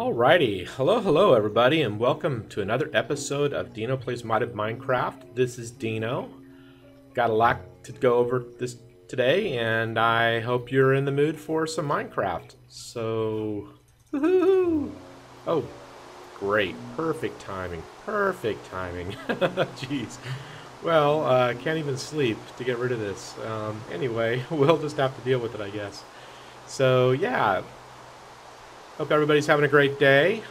Alrighty, hello everybody, and welcome to another episode of Dino Plays Modded Minecraft. This is Dino. Got a lot to go over this today, and I hope you're in the mood for some Minecraft. So, woohoo! Oh, great, perfect timing, perfect timing. Jeez. Well, can't even sleep to get rid of this. Anyway, we'll just have to deal with it, I guess. So, yeah. Hope everybody's having a great day.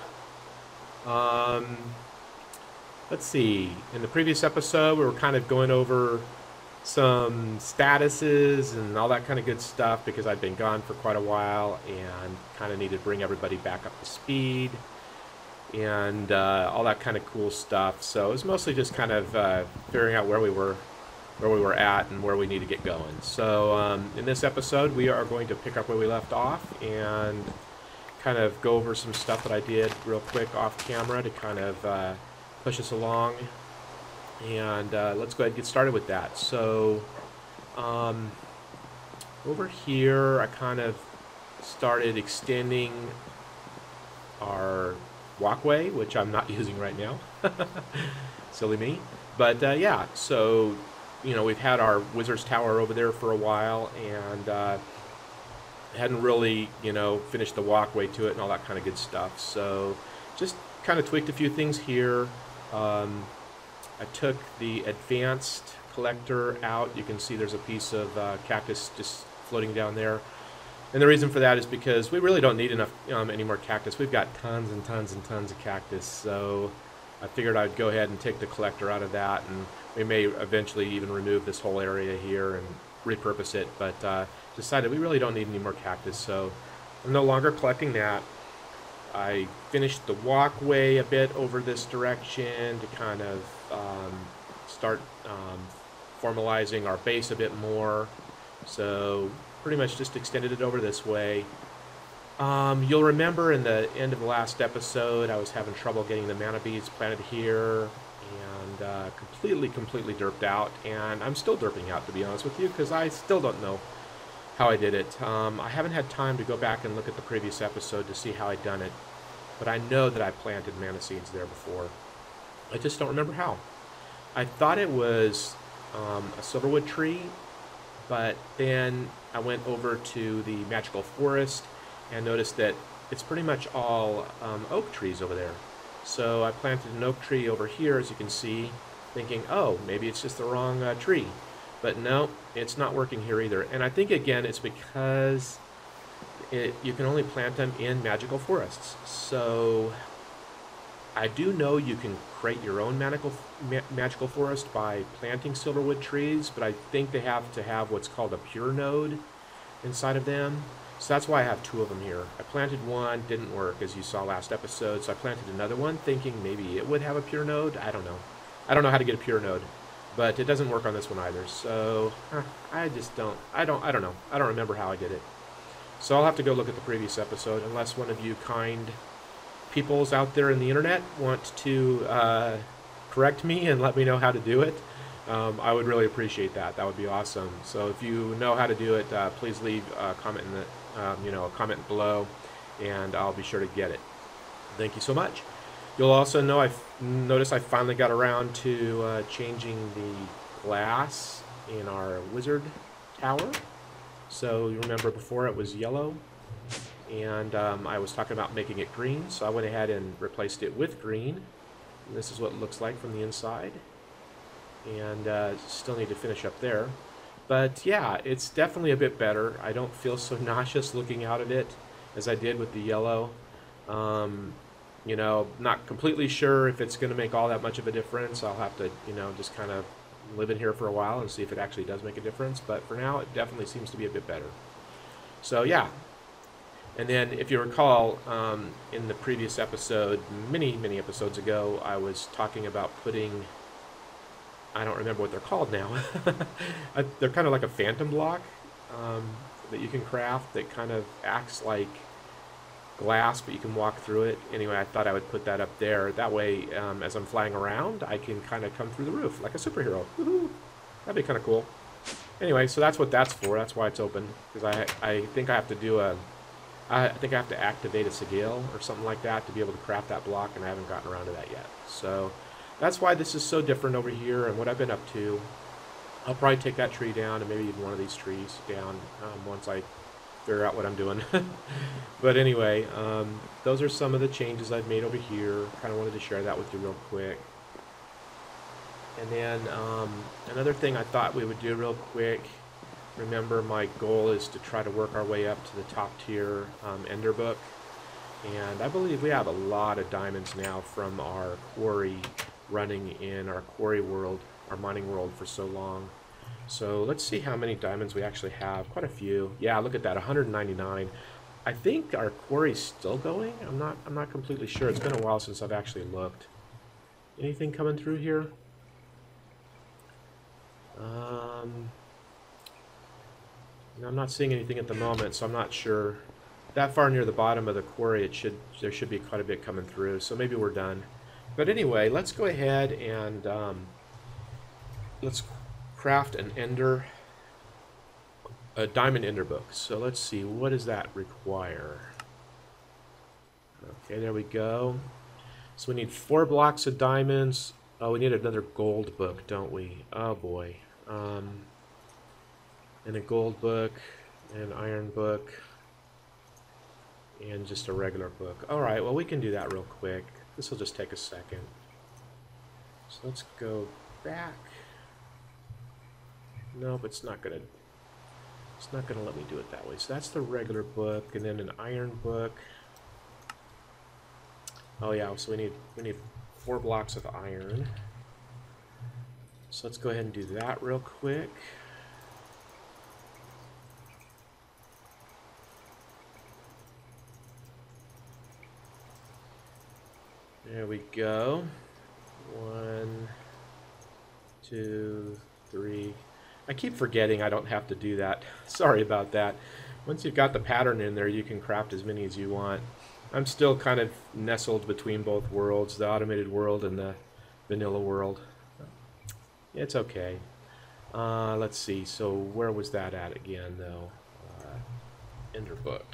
Um, let's see. In the previous episode, we were kind of going over some statuses and all that kind of good stuff because I'd been gone for quite a while and kind of needed to bring everybody back up to speed and all that kind of cool stuff. So it was mostly just kind of figuring out where we were at and where we need to get going. So in this episode, we are going to pick up where we left off and kind of go over some stuff that I did real quick off camera to kind of push us along, and let's go ahead and get started with that. So over here I kind of started extending our walkway, which I'm not using right now. Silly me. But yeah, so you know, we've had our Wizard's Tower over there for a while, and hadn't really, you know, finished the walkway to it and all that kind of good stuff. So just kind of tweaked a few things here. I took the advanced collector out. You can see there's a piece of cactus just floating down there. And the reason for that is because we really don't need enough any more cactus. We've got tons and tons and tons of cactus. So I figured I'd go ahead and take the collector out of that, and we may eventually even remove this whole area here and repurpose it, but decided we really don't need any more cactus, so I'm no longer collecting that. I finished the walkway a bit over this direction to kind of start formalizing our base a bit more, so pretty much just extended it over this way. You'll remember in the end of the last episode I was having trouble getting the mana beads planted here, and completely derped out, and I'm still derping out, to be honest with you, because I still don't know how I did it. I haven't had time to go back and look at the previous episode to see how I done it, but I know that I planted mana seeds there before. I just don't remember how. I thought it was a silverwood tree, but then I went over to the magical forest and noticed that it's pretty much all oak trees over there. So I planted an oak tree over here, as you can see, thinking, oh, maybe it's just the wrong tree. But no, it's not working here either. And I think, again, it's because you can only plant them in magical forests. So I do know you can create your own magical forest by planting silverwood trees, but I think they have to have what's called a pure node inside of them. So that's why I have two of them here. I planted one, didn't work, as you saw last episode, so I planted another one thinking maybe it would have a pure node. I don't know. I don't know how to get a pure node, but it doesn't work on this one either. So I just don't know. I don't remember how I did it. So I'll have to go look at the previous episode, unless one of you kind peoples out there in the internet want to correct me and let me know how to do it. I would really appreciate that. That would be awesome. So if you know how to do it, please leave a comment in the a comment below, and I'll be sure to get it. Thank you so much. You'll also know I've noticed I finally got around to changing the glass in our wizard tower. So you remember before it was yellow, and I was talking about making it green, so I went ahead and replaced it with green. And this is what it looks like from the inside, and still need to finish up there. But yeah, it's definitely a bit better. I don't feel so nauseous looking out of it as I did with the yellow. You know, not completely sure if it's going to make all that much of a difference. I'll have to, you know, just kind of live in here for a while and see if it actually does make a difference. But for now, it definitely seems to be a bit better. So yeah. And then, if you recall, in the previous episode, many episodes ago, I was talking about putting, I don't remember what they're called now. They're kind of like a phantom block that you can craft that kind of acts like glass, but you can walk through it. Anyway, I thought I would put that up there. That way, as I'm flying around, I can kind of come through the roof like a superhero. Woohoo! That'd be kind of cool. Anyway, so that's what that's for. That's why it's open, because I think I have to do a I think I have to activate a sigil or something like that to be able to craft that block, and I haven't gotten around to that yet. So that's why this is so different over here and what I've been up to. I'll probably take that tree down and maybe even one of these trees down once I figure out what I'm doing. But anyway, those are some of the changes I've made over here. Kind of wanted to share that with you real quick. And then another thing I thought we would do real quick, remember my goal is to try to work our way up to the top tier Ender Book. And I believe we have a lot of diamonds now from our quarry running in our quarry world, our mining world for so long. So let's see how many diamonds we actually have. Quite a few. Yeah, look at that, 199. I think our quarry's still going. I'm not completely sure. It's been a while since I've actually looked. Anything coming through here? I'm not seeing anything at the moment, so I'm not sure. That far near the bottom of the quarry, there should be quite a bit coming through, so maybe we're done. But anyway, let's go ahead and let's craft a diamond ender book. So let's see, what does that require? Okay, there we go. So we need 4 blocks of diamonds. Oh, we need another gold book, don't we? Oh boy. And a gold book, and an iron book, and just a regular book. Alright, well we can do that real quick. This will just take a second. So let's go back. Nope, it's not gonna let me do it that way. So that's the regular book, and then an iron book. Oh yeah, so we need 4 blocks of iron. So let's go ahead and do that real quick. There we go. 1, 2, 3. I keep forgetting I don't have to do that. Sorry about that. Once you've got the pattern in there, you can craft as many as you want. I'm still kind of nestled between both worlds, the automated world and the vanilla world. It's okay. Let's see. So where was that at again, though? Ender Book.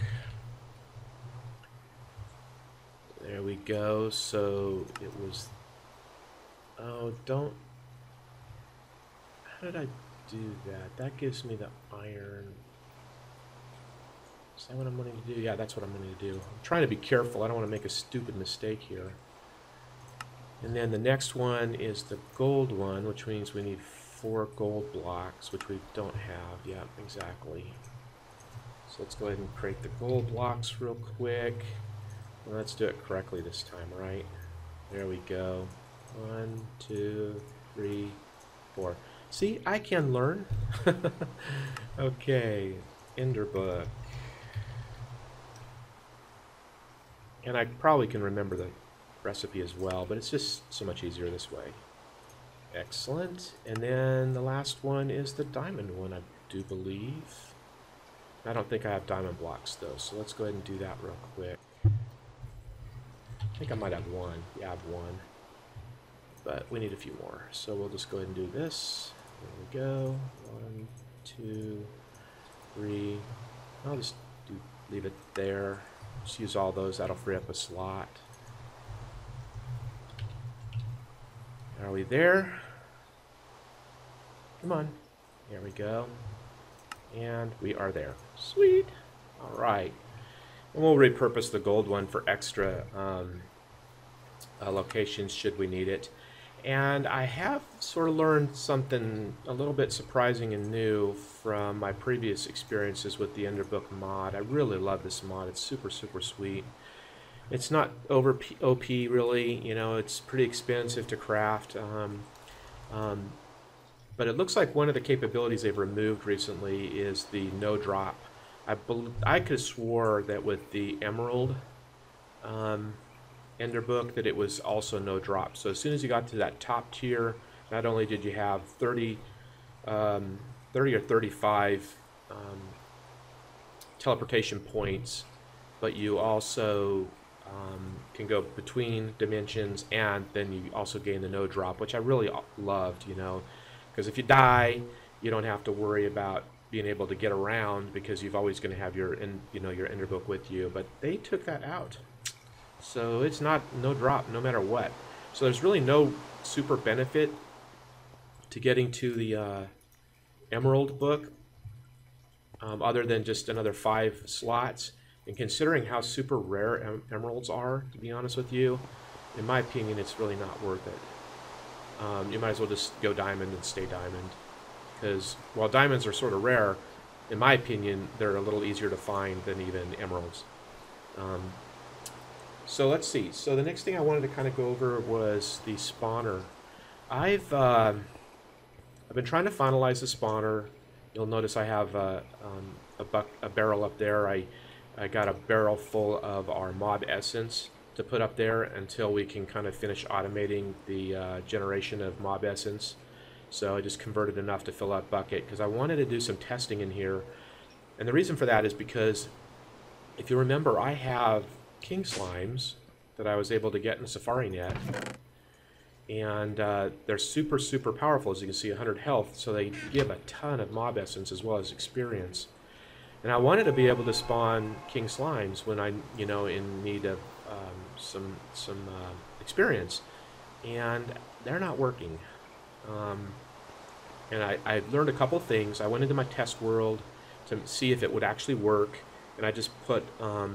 There we go. So it was... Oh, don't... How did I do that? That gives me the iron. Is that what I'm wanting to do? Yeah, that's what I'm going to do. I'm trying to be careful. I don't want to make a stupid mistake here. And then the next one is the gold one, which means we need 4 gold blocks, which we don't have. Yeah, exactly. So let's go ahead and create the gold blocks real quick. Well, let's do it correctly this time, right? There we go. 1, 2, 3, 4. See, I can learn. Okay, Ender Book. And I probably can remember the recipe as well, but it's just so much easier this way. Excellent. And then the last one is the diamond one, I do believe. I don't think I have diamond blocks though, so let's go ahead and do that real quick. I think I might have 1. Yeah, I have 1. But we need a few more. So we'll just go ahead and do this. There we go. 1, 2, 3. I'll just leave it there. Just use all those. That'll free up a slot. Are we there? Come on. There we go. And we are there. Sweet. All right. And we'll repurpose the gold one for extra locations should we need it. And I have sort of learned something a little bit surprising and new from my previous experiences with the Ender Book mod. I really love this mod. It's super, super sweet. It's not over OP really, you know, it's pretty expensive to craft. But it looks like one of the capabilities they've removed recently is the no drop. I could have swore that with the Emerald Ender Book that it was also no drop. So as soon as you got to that top tier, not only did you have 30 or 35 teleportation points, but you also can go between dimensions, and then you also gain the no drop, which I really loved, you know, because if you die, you don't have to worry about being able to get around because you've always going to have your your ender book with you. But they took that out, so it's no drop no matter what. So there's really no super benefit to getting to the Emerald book, other than just another 5 slots. And considering how super rare emeralds are, to be honest with you, in my opinion, it's really not worth it. You might as well just go diamond and stay diamond, because while diamonds are sort of rare, in my opinion, they're a little easier to find than even emeralds. So let's see. So the next thing I wanted to kind of go over was the spawner. I've been trying to finalize the spawner. You'll notice I have a barrel up there. I got a barrel full of our mob essence to put up there until we can kind of finish automating the generation of mob essence. So I just converted enough to fill out bucket because I wanted to do some testing in here. And the reason for that is because, if you remember, I have king slimes that I was able to get in Safari Net. And they're super, super powerful, as you can see, 100 health, so they give a ton of mob essence as well as experience. And I wanted to be able to spawn king slimes when I, in need of some experience, and they're not working. And I learned a couple things. I went into my test world to see if it would actually work, and I just put a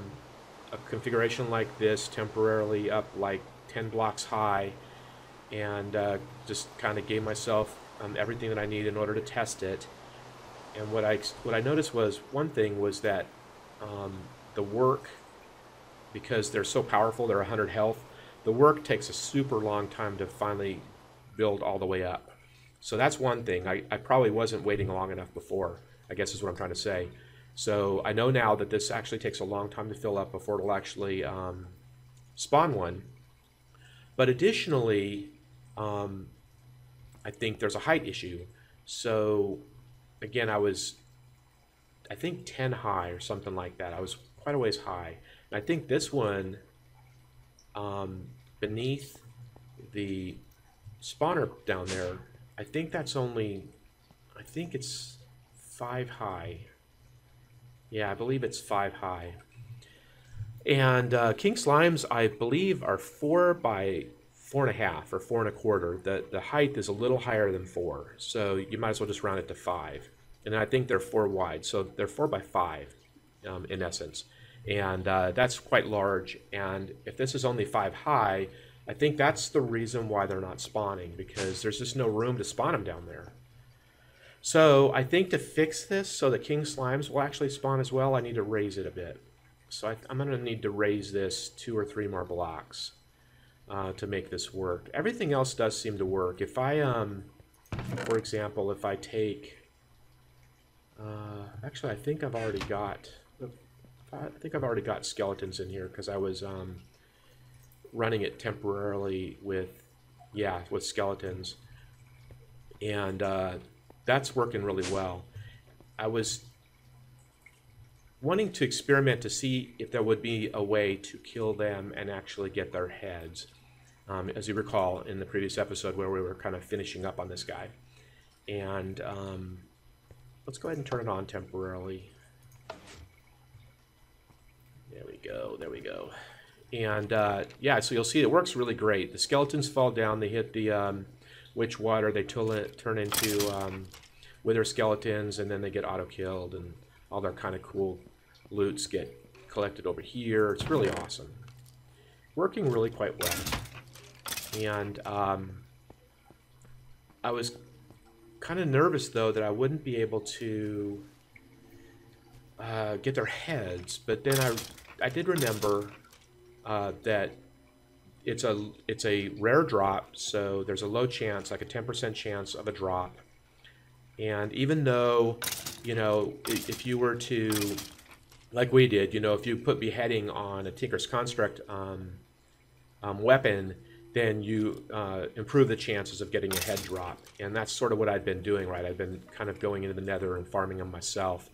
configuration like this temporarily up like 10 blocks high, and just kind of gave myself everything that I need in order to test it. And what I noticed was, one thing was that the work, because they're so powerful, they're 100 health, the work takes a super long time to finally build all the way up. So that's one thing. I probably wasn't waiting long enough before, I guess is what I'm trying to say. So I know now that this actually takes a long time to fill up before it'll actually spawn one. But additionally, I think there's a height issue. So again, I think 10 high or something like that. I was quite a ways high. And I think this one, beneath the spawner down there, I think it's 5 high. Yeah, I believe it's 5 high. And king slimes, I believe, are 4 by 4.5 or 4 1/4. The height is a little higher than 4, so you might as well just round it to 5. And I think they're 4 wide, so they're 4 by 5 in essence. And that's quite large. And if this is only 5 high, I think that's the reason why they're not spawning, because there's just no room to spawn them down there. So I think to fix this so that king slimes will actually spawn as well, I need to raise it a bit. So I'm going to need to raise this 2 or 3 more blocks to make this work. Everything else does seem to work. If I, for example, if I take, actually I think I've already got skeletons in here because I was running it temporarily with skeletons, and that's working really well. I was wanting to experiment to see if there would be a way to kill them and actually get their heads, as you recall in the previous episode where we were kind of finishing up on this guy. And let's go ahead and turn it on temporarily. There we go. And yeah, so you'll see it works really great. The skeletons fall down, they hit the witch water, they turn into wither skeletons, and then they get auto-killed, and all their kind of cool loots get collected over here. It's really awesome. Working really quite well. And I was kind of nervous, though, that I wouldn't be able to get their heads, but then I did remember that it's a rare drop, so there's a low chance, like a 10% chance of a drop. And even though, if you were to, like we did, if you put beheading on a Tinker's Construct weapon, then you improve the chances of getting a head drop. And that's sort of what I'd been doing, right? I've been kind of going into the nether and farming them myself.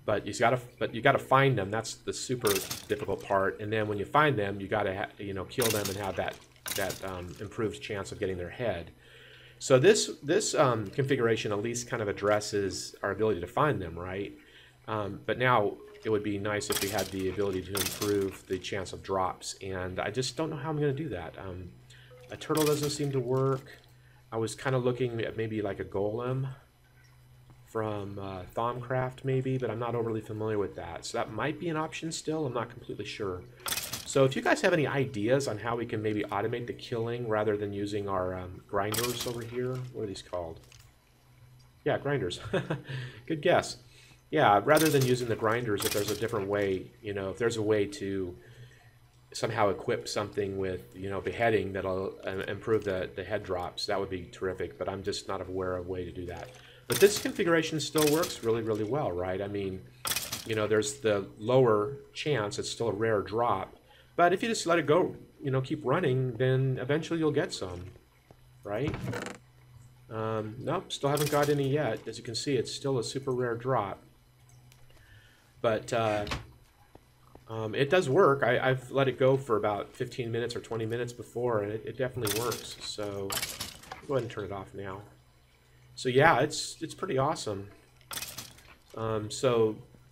But you gotta find them. That's the super difficult part. And then when you find them, you gotta kill them and have that improved chance of getting their head. So this configuration at least kind of addresses our ability to find them, right? But now it would be nice if we had the ability to improve the chance of drops, and I just don't know how I'm going to do that. A turtle doesn't seem to work. I was kind of looking at maybe like a golem from Thaumcraft maybe, but I'm not overly familiar with that. So that might be an option still. I'm not completely sure. So if you guys have any ideas on how we can maybe automate the killing rather than using our grinders over here, what are these called? Yeah, grinders. Good guess. Yeah, rather than using the grinders, if there's a different way, you know, if there's a way to somehow equip something with, you know, beheading that'll improve the head drops, that would be terrific, but I'm just not aware of a way to do that. But this configuration still works really, really well, right? I mean, you know, there's the lower chance, it's still a rare drop, but if you just let it go, you know, keep running, then eventually you'll get some, right? Nope, still haven't got any yet. As you can see, it's still a super rare drop. But it does work. I've let it go for about 15 minutes or 20 minutes before, and it definitely works. So I'll go ahead and turn it off now. So yeah, it's pretty awesome.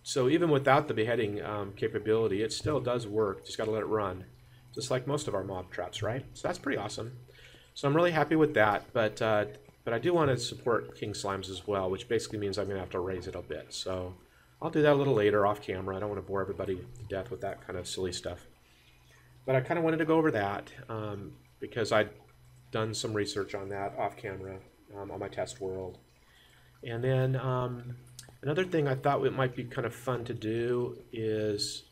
So even without the beheading capability, it still does work. Just got to let it run, just like most of our mob traps, right? So that's pretty awesome. So I'm really happy with that, but I do want to support King Slimes as well, which basically means I'm going to have to raise it a bit. So I'll do that a little later off camera. I don't want to bore everybody to death with that kind of silly stuff. But I kind of wanted to go over that because I'd done some research on that off camera on my test world. And then another thing I thought it might be kind of fun to do is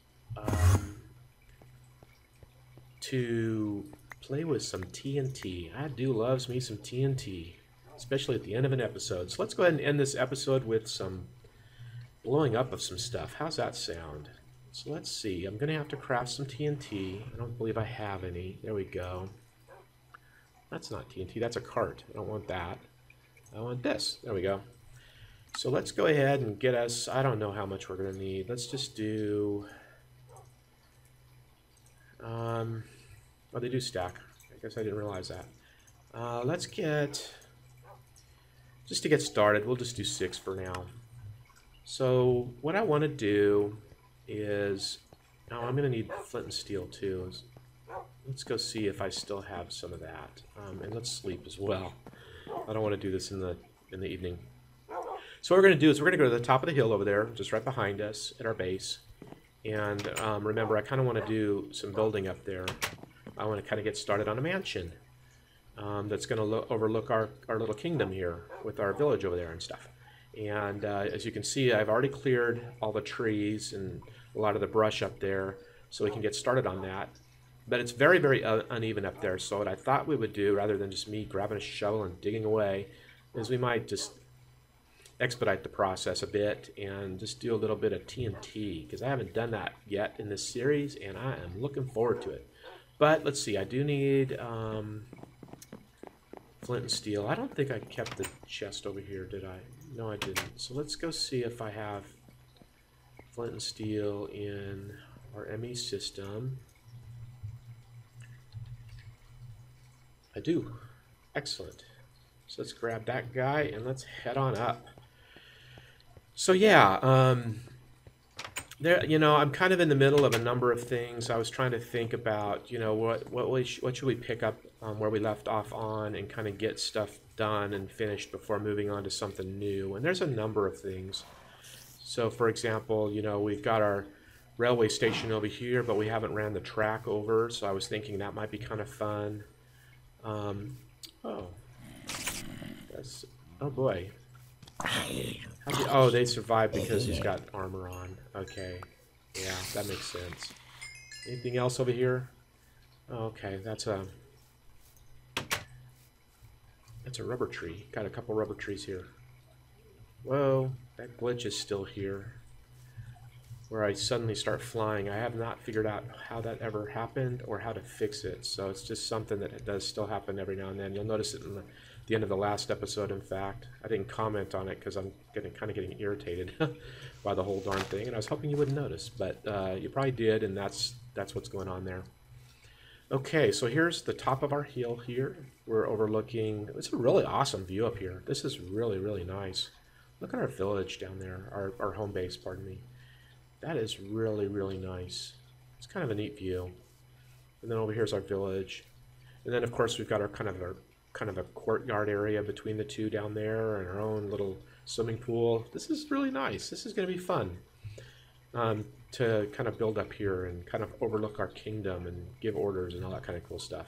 to play with some TNT. I do loves me some TNT, especially at the end of an episode. So let's go ahead and end this episode with some blowing up of some stuff. How's that sound? So let's see. I'm going to have to craft some TNT. I don't believe I have any. There we go. That's not TNT. That's a cart. I don't want that. I want this. There we go. So let's go ahead and get us... I don't know how much we're going to need. Let's just do... Oh, they do stack. I guess I didn't realize that. Let's get... Just to get started, we'll just do 6 for now. So what I want to do is... Oh, I'm going to need flint and steel too. Let's go see if I still have some of that. And let's sleep as well. I don't want to do this in the evening. So what we're going to do is we're going to go to the top of the hill over there, just right behind us at our base. And remember, I kind of want to do some building up there. I want to kind of get started on a mansion that's going to overlook our little kingdom here with our village over there and stuff. And as you can see, I've already cleared all the trees and a lot of the brush up there, so we can get started on that. But it's very, very uneven up there, so what I thought we would do, rather than just me grabbing a shovel and digging away, is we might just expedite the process a bit and just do a little bit of TNT, because I haven't done that yet in this series, and I am looking forward to it. But let's see, I do need flint and steel. I don't think I kept the chest over here, did I? No, I didn't. So let's go see if I have flint and steel in our ME system. I do. Excellent. So let's grab that guy and let's head on up. So yeah, there, you know, I'm kind of in the middle of a number of things. I was trying to think about, you know, what should we pick up where we left off on and kind of get stuff done and finished before moving on to something new. And there's a number of things. So for example, you know, we've got our railway station over here, but we haven't ran the track over. So I was thinking that might be kind of fun. Oh, oh boy. Oh, they survived because he's got armor on. Okay, yeah, that makes sense. Anything else over here? Oh, okay, that's a rubber tree. Got a couple rubber trees here. Whoa, that glitch is still here, where I suddenly start flying. I have not figured out how that ever happened or how to fix it. So it's just something that does still happen every now and then. You'll notice it in the end of the last episode, in fact. I didn't comment on it because I'm kind of getting irritated by the whole darn thing, and I was hoping you wouldn't notice, but you probably did, and that's what's going on there. Okay, so here's the top of our hill here. We're overlooking, it's a really awesome view up here. This is really, really nice. Look at our village down there, our home base, pardon me. That is really, really nice. It's kind of a neat view. And then over here's our village. And then of course we've got our kind of a courtyard area between the two down there, and our own little swimming pool. This is really nice. This is going to be fun to kind of build up here and kind of overlook our kingdom and give orders and all that kind of cool stuff.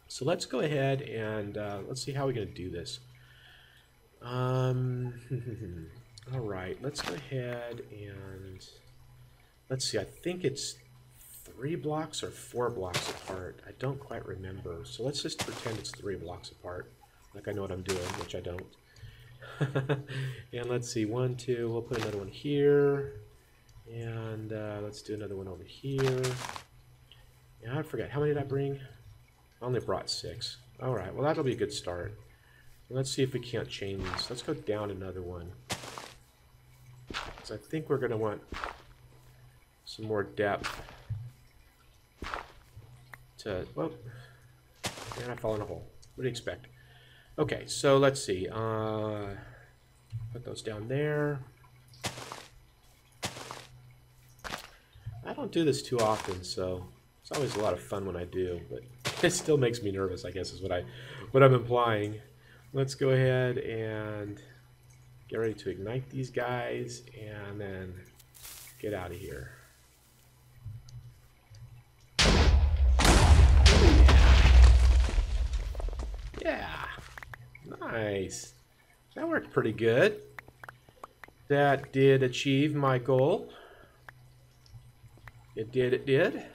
So let's go ahead and let's see how we're going to do this. All right, let's go ahead and let's see. I think it's 3 blocks or 4 blocks apart. I don't quite remember. So let's just pretend it's 3 blocks apart, like I know what I'm doing, which I don't. And let's see, 1, 2. We'll put another one here, and let's do another one over here. Yeah, I forget, how many did I bring? I only brought 6. All right, well that'll be a good start. Let's see if we can't chain these. Let's go down another one, because I think we're going to want some more depth to, well, and I fall in a hole. What do you expect? Okay, so let's see. Put those down there. I don't do this too often, so it's always a lot of fun when I do, but it still makes me nervous, I guess is what I'm implying. Let's go ahead and get ready to ignite these guys and then get out of here. Yeah, nice. That worked pretty good. That did achieve my goal. It did.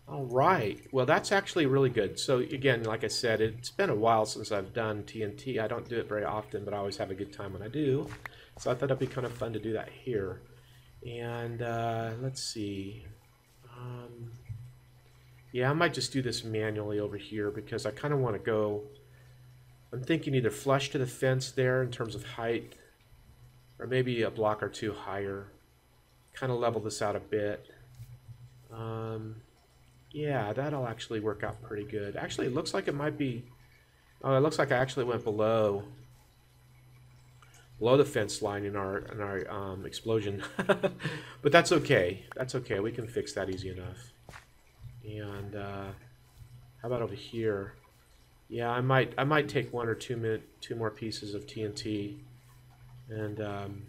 All right. Well, that's actually really good. So again, like I said, it's been a while since I've done TNT. I don't do it very often, but I always have a good time when I do. So I thought it'd be kind of fun to do that here. And let's see. Yeah, I might just do this manually over here because I kind of want to go, I'm thinking either flush to the fence there in terms of height, or maybe a block or 2 higher. Kind of level this out a bit. Yeah, that'll actually work out pretty good. Actually, it looks like it might be, oh, it looks like I actually went below the fence line in our explosion. But that's okay. That's okay. We can fix that easy enough. And how about over here? Yeah, I might take 1 or 2 more pieces of TNT, and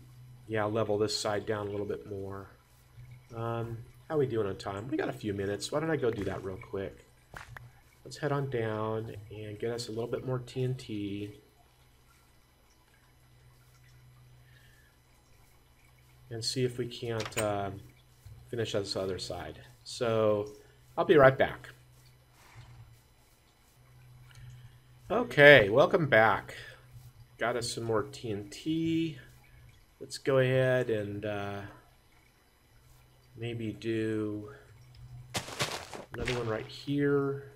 yeah, level this side down a little bit more. How are we doing on time? We got a few minutes. Why don't I go do that real quick? Let's head on down and get us a little bit more TNT. And see if we can't finish this other side. So I'll be right back. Okay, welcome back. Got us some more TNT. Let's go ahead and maybe do another one right here.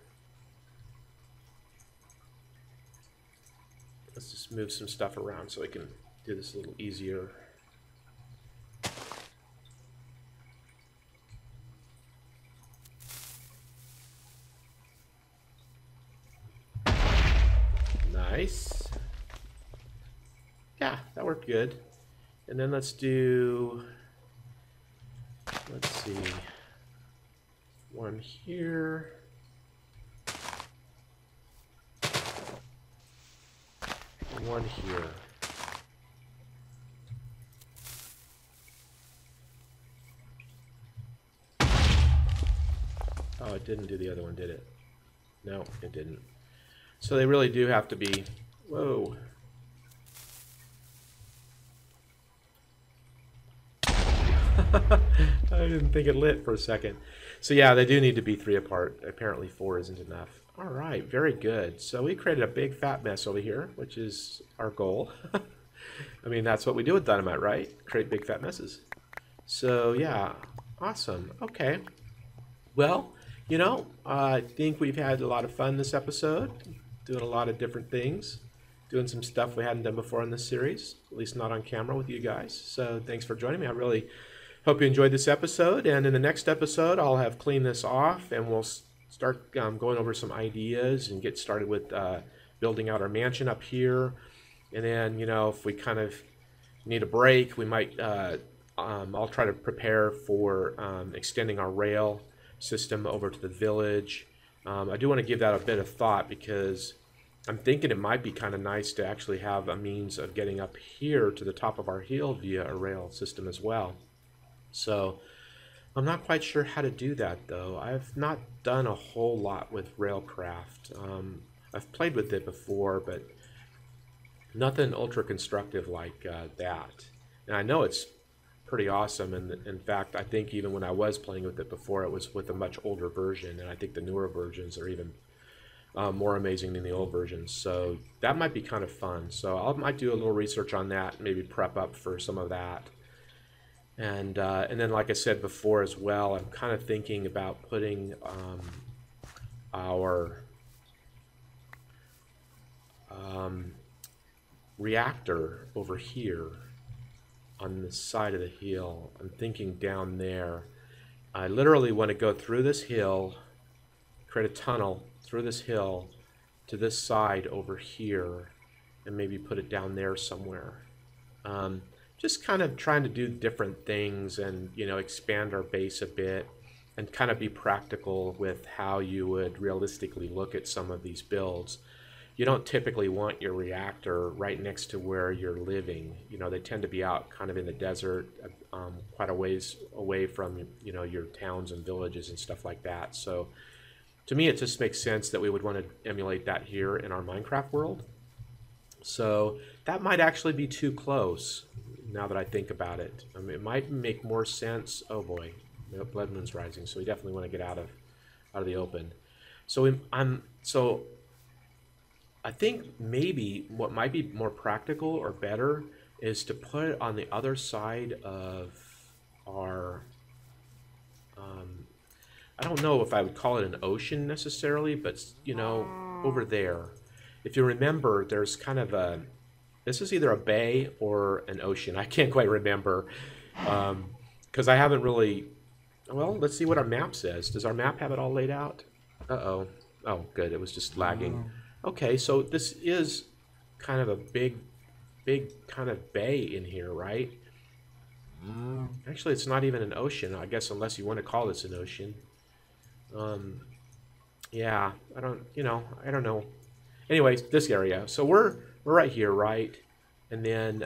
Let's just move some stuff around so we can do this a little easier. Nice. Yeah, that worked good. And then let's do, let's see, 1 here. And 1 here. Oh, it didn't do the other one, did it? No, it didn't. So they really do have to be, whoa. I didn't think it lit for a second. So yeah, they do need to be 3 apart. Apparently 4 isn't enough. All right, very good. So we created a big fat mess over here, which is our goal. I mean, that's what we do with dynamite, right? Create big fat messes. So yeah, awesome. Okay. Well, you know, I think we've had a lot of fun this episode, doing a lot of different things, doing some stuff we hadn't done before in this series, at least not on camera with you guys. So thanks for joining me. I really hope you enjoyed this episode. And in the next episode, I'll have cleaned this off and we'll start going over some ideas and get started with building out our mansion up here. And then, you know, if we kind of need a break, we might, I'll try to prepare for extending our rail system over to the village. I do want to give that a bit of thought because I'm thinking it might be kind of nice to actually have a means of getting up here to the top of our hill via a rail system as well. So I'm not quite sure how to do that though. I've not done a whole lot with Railcraft. I've played with it before, but nothing ultra constructive like that. And I know it's pretty awesome, and in fact I think even when I was playing with it before, it was with a much older version, and I think the newer versions are even more amazing than the old versions. So that might be kind of fun. So I might do a little research on that, maybe prep up for some of that. And then, like I said before as well, I'm kind of thinking about putting our reactor over here on the side of the hill. I'm thinking down there. I literally want to go through this hill, create a tunnel through this hill to this side over here, and maybe put it down there somewhere. Just kind of trying to do different things and, you know, expand our base a bit and kind of be practical with how you would realistically look at some of these builds. You don't typically want your reactor right next to where you're living. You know, they tend to be out kind of in the desert, quite a ways away from, you know, your towns and villages and stuff like that. So to me, it just makes sense that we would want to emulate that here in our Minecraft world. So that might actually be too close now that I think about it. It might make more sense. Oh boy, Blood Moon's rising, so we definitely want to get out of the open. So I think maybe what might be more practical or better is to put it on the other side of our, I don't know if I would call it an ocean necessarily, but, you know, over there. If you remember, there's kind of a, this is either a bay or an ocean. I can't quite remember because I haven't really, well, let's see what our map says. Does our map have it all laid out? Uh-oh. Oh, good. It was just lagging. Okay, so this is kind of a big kind of bay in here, right? Actually, it's not even an ocean, I guess, unless you want to call this an ocean. Yeah, I don't know. Anyways, this area. So we're right here, right? And then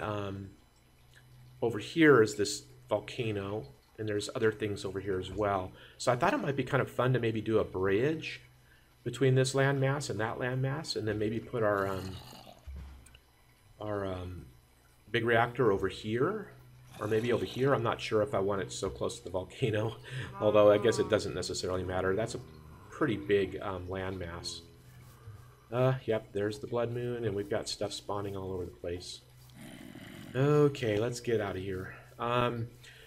over here is this volcano, and there's other things over here as well. So I thought it might be kind of fun to maybe do a bridge between this landmass and that landmass, and then maybe put our big reactor over here, or maybe over here. I'm not sure if I want it so close to the volcano, although I guess it doesn't necessarily matter. That's a pretty big landmass. Yep, there's the Blood Moon, and we've got stuff spawning all over the place. Okay, let's get out of here.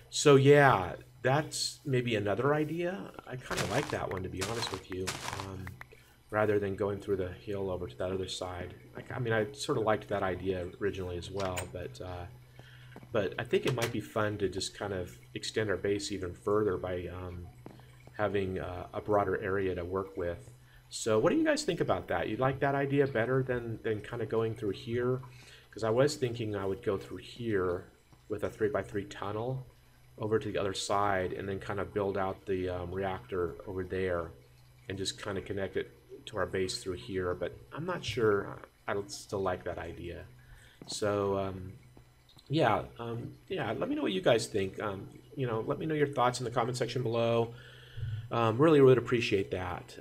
So yeah, that's maybe another idea. I kind of like that one, to be honest with you. Rather than going through the hill over to that other side. I mean, I sort of liked that idea originally as well, but I think it might be fun to just kind of extend our base even further by having a broader area to work with. So what do you guys think about that? You like that idea better than kind of going through here? Because I was thinking I would go through here with a 3x3 tunnel over to the other side and then kind of build out the reactor over there and just kind of connect it to our base through here, but I'm not sure. I still like that idea. So yeah, let me know what you guys think. You know, let me know your thoughts in the comment section below. Really would appreciate that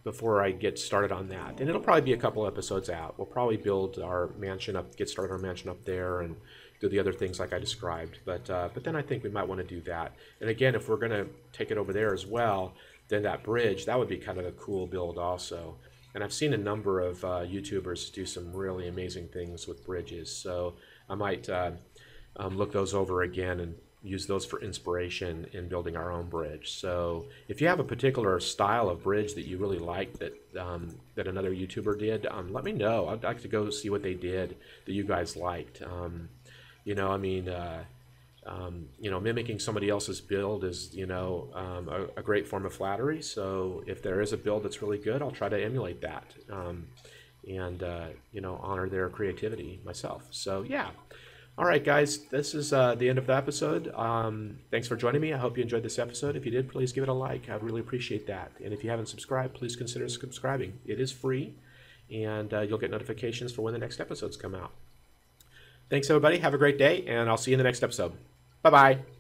before I get started on that. And it'll probably be a couple episodes out. We'll probably build our mansion up, get started our mansion up there, and do the other things like I described. But then I think we might want to do that. And again, if we're going to take it over there as well, then that bridge, that would be kind of a cool build also. And I've seen a number of YouTubers do some really amazing things with bridges. So I might look those over again and use those for inspiration in building our own bridge. So if you have a particular style of bridge that you really like that that another YouTuber did, let me know. I'd like to go see what they did that you guys liked. You know, I mean, You know, mimicking somebody else's build is, you know, a great form of flattery. So if there is a build that's really good, I'll try to emulate that, and you know, honor their creativity myself. So yeah. All right, guys, this is the end of the episode. Thanks for joining me. I hope you enjoyed this episode. If you did, please give it a like. I'd really appreciate that. And if you haven't subscribed, please consider subscribing. It is free, and you'll get notifications for when the next episodes come out. Thanks, everybody. Have a great day, and I'll see you in the next episode. Bye-bye.